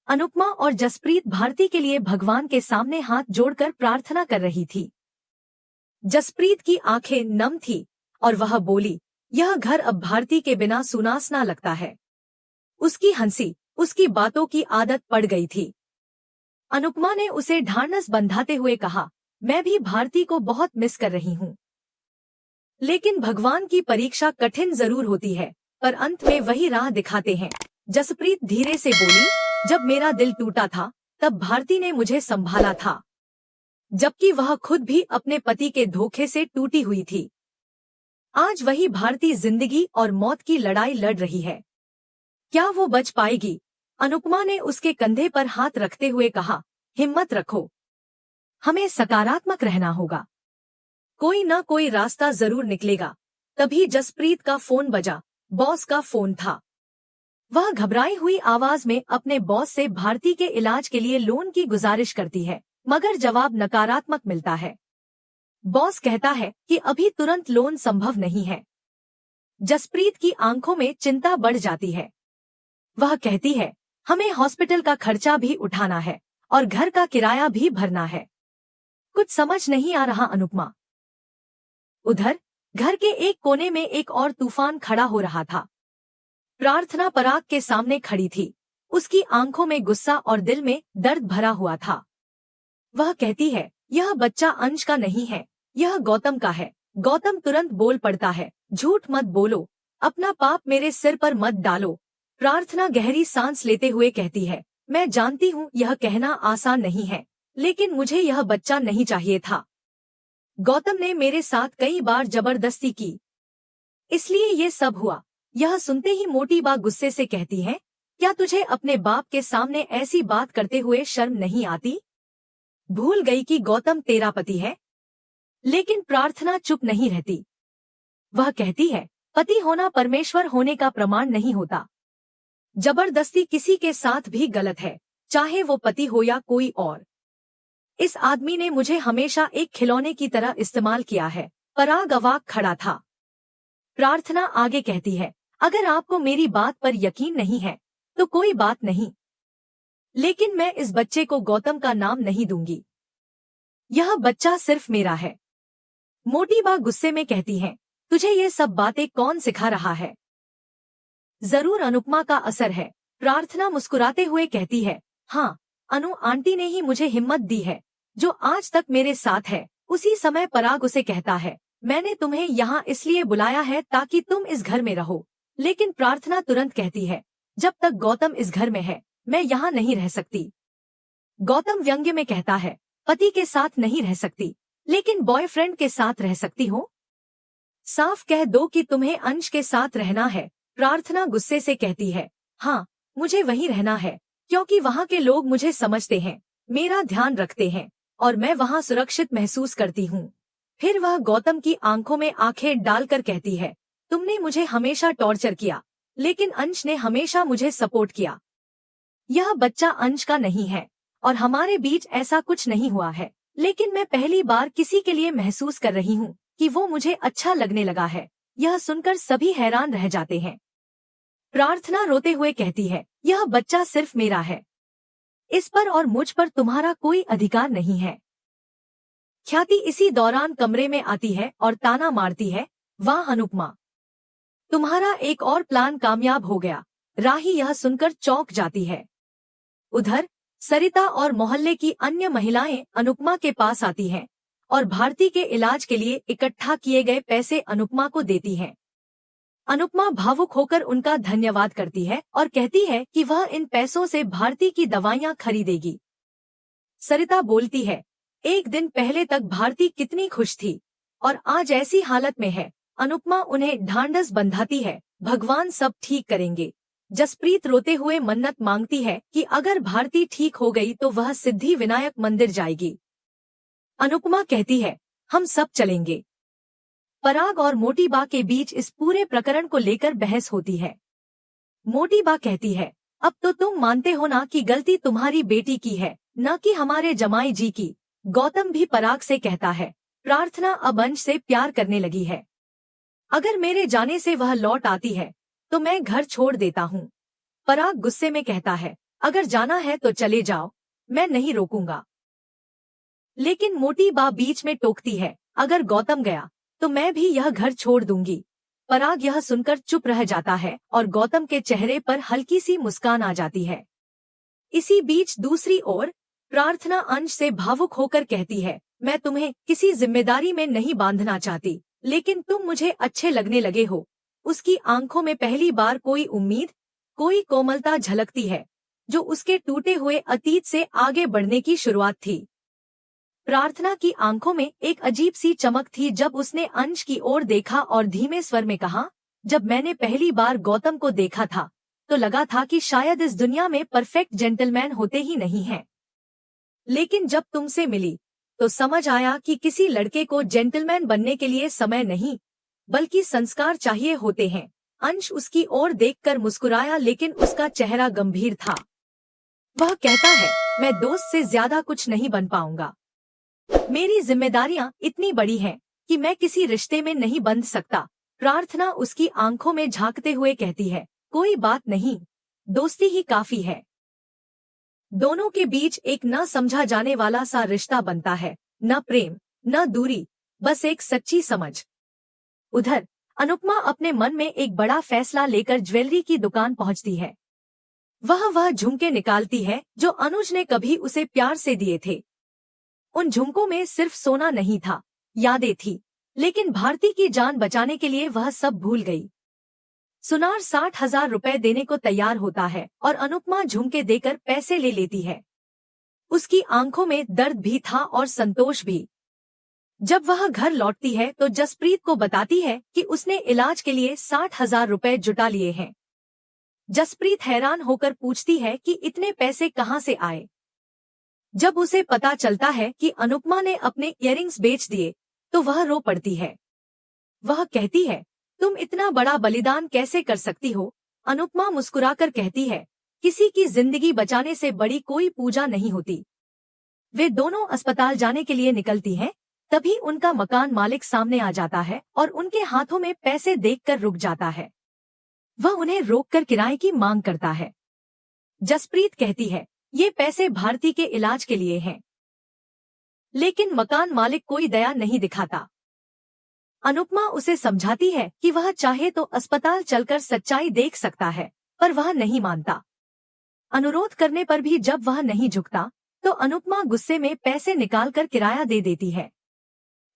अनुपमा और जसप्रीत भारती के लिए भगवान के सामने हाथ जोड़कर प्रार्थना कर रही थी। जसप्रीत की आंखें नम थी और वह बोली, यह घर अब भारती के बिना सुनासना लगता है। उसकी हंसी, उसकी बातों की आदत पड़ गई थी। अनुपमा ने उसे ढांढस बंधाते हुए कहा, मैं भी भारती को बहुत मिस कर रही हूँ। लेकिन भगवान की परीक्षा कठिन जरूर होती है, पर अंत में वही राह दिखाते हैं। जसप्रीत धीरे से बोली, जब मेरा दिल टूटा था तब भारती ने मुझे संभाला था, जबकि वह खुद भी अपने पति के धोखे से टूटी हुई थी। आज वही भारती जिंदगी और मौत की लड़ाई लड़ रही है। क्या वो बच पाएगी? अनुपमा ने उसके कंधे पर हाथ रखते हुए कहा, हिम्मत रखो, हमें सकारात्मक रहना होगा, कोई न कोई रास्ता जरूर निकलेगा। तभी जसप्रीत का फोन बजा। बॉस का फोन था। वह घबराई हुई आवाज में अपने बॉस से भारती के इलाज के लिए लोन की गुजारिश करती है, मगर जवाब नकारात्मक मिलता है। बॉस कहता है कि अभी तुरंत लोन संभव नहीं है। जसप्रीत की आंखों में चिंता बढ़ जाती है। वह कहती है, हमें हॉस्पिटल का खर्चा भी उठाना है और घर का किराया भी भरना है। कुछ समझ नहीं आ रहा अनुपमा। उधर घर के एक कोने में एक और तूफान खड़ा हो रहा था। प्रार्थना पराग के सामने खड़ी थी। उसकी आंखों में गुस्सा और दिल में दर्द भरा हुआ था। वह कहती है, यह बच्चा अंश का नहीं है, यह गौतम का है। गौतम तुरंत बोल पड़ता है, झूठ मत बोलो, अपना पाप मेरे सिर पर मत डालो। प्रार्थना गहरी सांस लेते हुए कहती है, मैं जानती हूँ यह कहना आसान नहीं है, लेकिन मुझे यह बच्चा नहीं चाहिए था। गौतम ने मेरे साथ कई बार जबरदस्ती की, इसलिए ये सब हुआ। यह सुनते ही मोटी बा गुस्से से कहती है, क्या तुझे अपने बाप के सामने ऐसी बात करते हुए शर्म नहीं आती? भूल गई कि गौतम तेरा पति है? लेकिन प्रार्थना चुप नहीं रहती। वह कहती है, पति होना परमेश्वर होने का प्रमाण नहीं होता। जबरदस्ती किसी के साथ भी गलत है, चाहे वो पति हो या कोई और। इस आदमी ने मुझे हमेशा एक खिलौने की तरह इस्तेमाल किया है। पराग अवाक खड़ा था। प्रार्थना आगे कहती है, अगर आपको मेरी बात पर यकीन नहीं है तो कोई बात नहीं, लेकिन मैं इस बच्चे को गौतम का नाम नहीं दूंगी। यह बच्चा सिर्फ मेरा है। मोटी बा गुस्से में कहती है, तुझे ये सब बातें कौन सिखा रहा है? जरूर अनुपमा का असर है। प्रार्थना मुस्कुराते हुए कहती है, हाँ, अनु आंटी ने ही मुझे हिम्मत दी है, जो आज तक मेरे साथ है। उसी समय पराग उसे कहता है, मैंने तुम्हें यहाँ इसलिए बुलाया है ताकि तुम इस घर में रहो। लेकिन प्रार्थना तुरंत कहती है, जब तक गौतम इस घर में है मैं यहाँ नहीं रह सकती। गौतम व्यंग्य में कहता है, पति के साथ नहीं रह सकती, लेकिन बॉयफ्रेंड के साथ रह सकती हो। साफ कह दो कि तुम्हें अंश के साथ रहना है। प्रार्थना गुस्से से कहती है, हाँ, मुझे वहीं रहना है, क्योंकि वहाँ के लोग मुझे समझते हैं, मेरा ध्यान रखते हैं और मैं वहाँ सुरक्षित महसूस करती हूँ। फिर वह गौतम की आंखों में आंखें डालकर कहती है, तुमने मुझे हमेशा टॉर्चर किया, लेकिन अंश ने हमेशा मुझे सपोर्ट किया। यह बच्चा अंश का नहीं है और हमारे बीच ऐसा कुछ नहीं हुआ है, लेकिन मैं पहली बार किसी के लिए महसूस कर रही हूँ कि वो मुझे अच्छा लगने लगा है। यह सुनकर सभी हैरान रह जाते हैं। प्रार्थना रोते हुए कहती है, यह बच्चा सिर्फ मेरा है, इस पर और मुझ पर तुम्हारा कोई अधिकार नहीं है। ख्याति इसी दौरान कमरे में आती है और ताना मारती है, वाह अनुपमा, तुम्हारा एक और प्लान कामयाब हो गया। राही यह सुनकर चौंक जाती है। उधर सरिता और मोहल्ले की अन्य महिलाएं अनुपमा के पास आती हैं और भारती के इलाज के लिए इकट्ठा किए गए पैसे अनुपमा को देती हैं। अनुपमा भावुक होकर उनका धन्यवाद करती है और कहती है कि वह इन पैसों से भारती की दवाइयां खरीदेगी। सरिता बोलती है, एक दिन पहले तक भारती कितनी खुश थी और आज ऐसी हालत में है। अनुपमा उन्हें ढांढस बंधाती है, भगवान सब ठीक करेंगे। जसप्रीत रोते हुए मन्नत मांगती है कि अगर भारती ठीक हो गई तो वह सिद्धि विनायक मंदिर जाएगी। अनुपमा कहती है, हम सब चलेंगे। पराग और मोटी बा के बीच इस पूरे प्रकरण को लेकर बहस होती है। मोटी बा कहती है, अब तो तुम मानते हो ना कि गलती तुम्हारी बेटी की है, न कि हमारे जमाई जी की। गौतम भी पराग से कहता है, प्रार्थना अब अंश से प्यार करने लगी है, अगर मेरे जाने से वह लौट आती है तो मैं घर छोड़ देता हूँ। पराग गुस्से में कहता है, अगर जाना है तो चले जाओ, मैं नहीं रोकूंगा। लेकिन मोटी बा बीच में टोकती है, अगर गौतम गया तो मैं भी यह घर छोड़ दूंगी। पराग यह सुनकर चुप रह जाता है और गौतम के चेहरे पर हल्की सी मुस्कान आ जाती है। इसी बीच दूसरी ओर प्रार्थना अंश से भावुक होकर कहती है, मैं तुम्हें किसी जिम्मेदारी में नहीं बांधना चाहती, लेकिन तुम मुझे अच्छे लगने लगे हो। उसकी आंखों में पहली बार कोई उम्मीद, कोई कोमलता झलकती है, जो उसके टूटे हुए अतीत से आगे बढ़ने की शुरुआत थी। प्रार्थना की आंखों में एक अजीब सी चमक थी जब उसने अंश की ओर देखा और धीमे स्वर में कहा, जब मैंने पहली बार गौतम को देखा था तो लगा था कि शायद इस दुनिया में परफेक्ट जेंटलमैन होते ही नहीं हैं। लेकिन जब तुमसे मिली तो समझ आया कि किसी लड़के को जेंटलमैन बनने के लिए समय नहीं, बल्कि संस्कार चाहिए होते हैं। अंश उसकी ओर देखकर मुस्कुराया, लेकिन उसका चेहरा गंभीर था। वह कहता है, मैं दोस्त से ज्यादा कुछ नहीं बन पाऊंगा। मेरी जिम्मेदारियां इतनी बड़ी हैं कि मैं किसी रिश्ते में नहीं बंध सकता। प्रार्थना उसकी आंखों में झांकते हुए कहती है, कोई बात नहीं, दोस्ती ही काफी है। दोनों के बीच एक न समझा जाने वाला सा रिश्ता बनता है, न प्रेम, न दूरी, बस एक सच्ची समझ। उधर अनुपमा अपने मन में एक बड़ा फैसला लेकर ज्वेलरी की दुकान पहुंचती है। वह झुमके निकालती है जो अनुज ने कभी उसे प्यार से दिए थे। उन झुमकों में सिर्फ सोना नहीं था, यादें थी, लेकिन भारती की जान बचाने के लिए वह सब भूल गई। सुनार 60,000 रुपए देने को तैयार होता है और अनुपमा झुमके देकर पैसे ले लेती है। उसकी आंखों में दर्द भी था और संतोष भी। जब वह घर लौटती है तो जसप्रीत को बताती है कि उसने इलाज के लिए 60,000 रुपए जुटा लिए हैं। जसप्रीत हैरान होकर पूछती है कि इतने पैसे कहां से आए। जब उसे पता चलता है कि अनुपमा ने अपने इयररिंग्स बेच दिए तो वह रो पड़ती है। वह कहती है, तुम इतना बड़ा बलिदान कैसे कर सकती हो। अनुपमा मुस्कुराकर कहती है, किसी की जिंदगी बचाने से बड़ी कोई पूजा नहीं होती। वे दोनों अस्पताल जाने के लिए निकलती हैं, तभी उनका मकान मालिक सामने आ जाता है और उनके हाथों में पैसे देखकर रुक जाता है। वह उन्हें रोककर किराए की मांग करता है। जसप्रीत कहती है, ये पैसे भारती के इलाज के लिए हैं। लेकिन मकान मालिक कोई दया नहीं दिखाता। अनुपमा उसे समझाती है कि वह चाहे तो अस्पताल चलकर सच्चाई देख सकता है, पर वह नहीं मानता। अनुरोध करने पर भी जब वह नहीं झुकता तो अनुपमा गुस्से में पैसे निकालकर किराया दे देती है।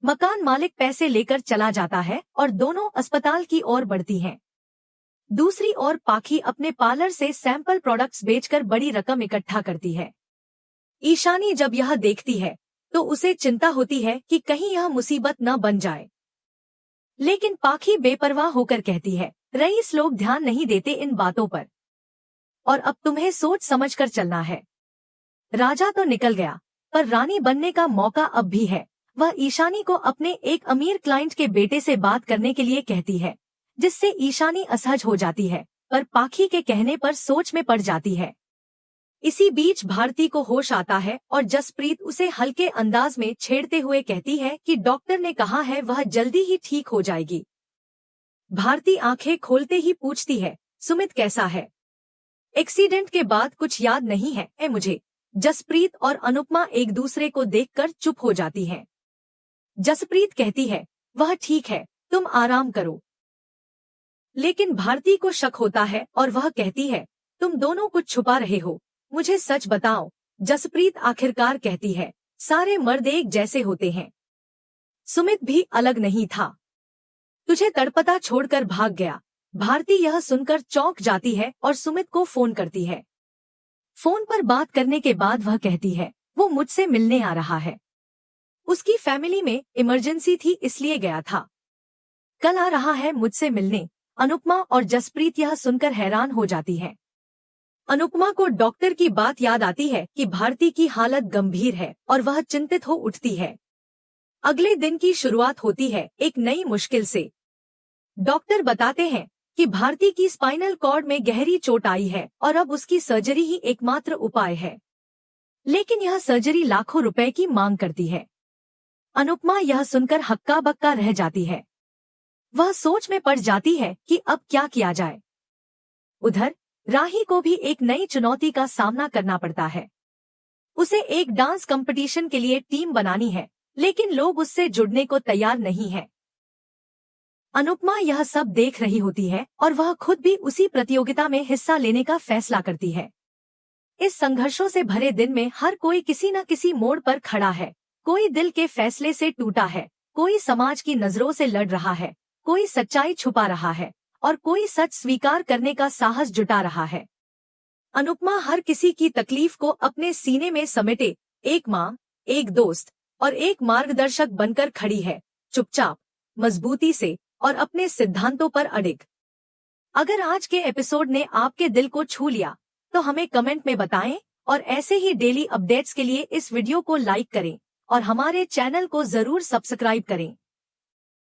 मकान मालिक पैसे लेकर चला जाता है और दोनों अस्पताल की ओर बढ़ती हैं। दूसरी ओर पाखी अपने पार्लर से सैंपल प्रोडक्ट्स बेचकर बड़ी रकम इकट्ठा करती है। ईशानी जब यह देखती है तो उसे चिंता होती है कि कहीं यह मुसीबत न बन जाए। लेकिन पाखी बेपरवाह होकर कहती है, रईस लोग ध्यान नहीं देते इन बातों पर, और अब तुम्हें सोच समझकर चलना है। राजा तो निकल गया, पर रानी बनने का मौका अब भी है। वह ईशानी को अपने एक अमीर क्लाइंट के बेटे से बात करने के लिए कहती है, जिससे ईशानी असहज हो जाती है, पर पाखी के कहने पर सोच में पड़ जाती है। इसी बीच भारती को होश आता है और जसप्रीत उसे हल्के अंदाज में छेड़ते हुए कहती है कि डॉक्टर ने कहा है वह जल्दी ही ठीक हो जाएगी। भारती आंखें खोलते ही पूछती है, सुमित कैसा है? एक्सीडेंट के बाद कुछ याद नहीं है मुझे। जसप्रीत और अनुपमा एक दूसरे को देखकर चुप हो जाती हैं। जसप्रीत कहती है, वह ठीक है, तुम आराम करो। लेकिन भारती को शक होता है और वह कहती है, तुम दोनों कुछ छुपा रहे हो, मुझे सच बताओ। जसप्रीत आखिरकार कहती है, सारे मर्द एक जैसे होते हैं, सुमित भी अलग नहीं था, तुझे तड़पता छोड़कर भाग गया। भारती यह सुनकर चौंक जाती है और सुमित को फोन करती है। फोन पर बात करने के बाद वह कहती है, वो मुझसे मिलने आ रहा है, उसकी फैमिली में इमरजेंसी थी इसलिए गया था, कल आ रहा है मुझसे मिलने। अनुपमा और जसप्रीत यह सुनकर हैरान हो जाती है। अनुपमा को डॉक्टर की बात याद आती है कि भारती की हालत गंभीर है और वह चिंतित हो उठती है। अगले दिन की शुरुआत होती है एक नई मुश्किल से। डॉक्टर बताते हैं कि भारती की स्पाइनल कॉर्ड में गहरी चोट आई है और अब उसकी सर्जरी ही एकमात्र उपाय है। लेकिन यह सर्जरी लाखों रुपए की मांग करती है। अनुपमा यह सुनकर हक्का बक्का रह जाती है। वह सोच में पड़ जाती है कि अब क्या किया जाए। उधर राही को भी एक नई चुनौती का सामना करना पड़ता है। उसे एक डांस कंपटीशन के लिए टीम बनानी है, लेकिन लोग उससे जुड़ने को तैयार नहीं हैं। अनुपमा यह सब देख रही होती है और वह खुद भी उसी प्रतियोगिता में हिस्सा लेने का फैसला करती है। इस संघर्षों से भरे दिन में हर कोई किसी न किसी मोड़ पर खड़ा है। कोई दिल के फैसले से टूटा है, कोई समाज की नजरों से लड़ रहा है, कोई सच्चाई छुपा रहा है और कोई सच स्वीकार करने का साहस जुटा रहा है। अनुपमा हर किसी की तकलीफ को अपने सीने में समेटे एक माँ, एक दोस्त और एक मार्गदर्शक बनकर खड़ी है, चुपचाप, मजबूती से और अपने सिद्धांतों पर अडिग। अगर आज के एपिसोड ने आपके दिल को छू लिया तो हमें कमेंट में बताएं और ऐसे ही डेली अपडेट्स के लिए इस वीडियो को लाइक करें और हमारे चैनल को जरूर सब्सक्राइब करें।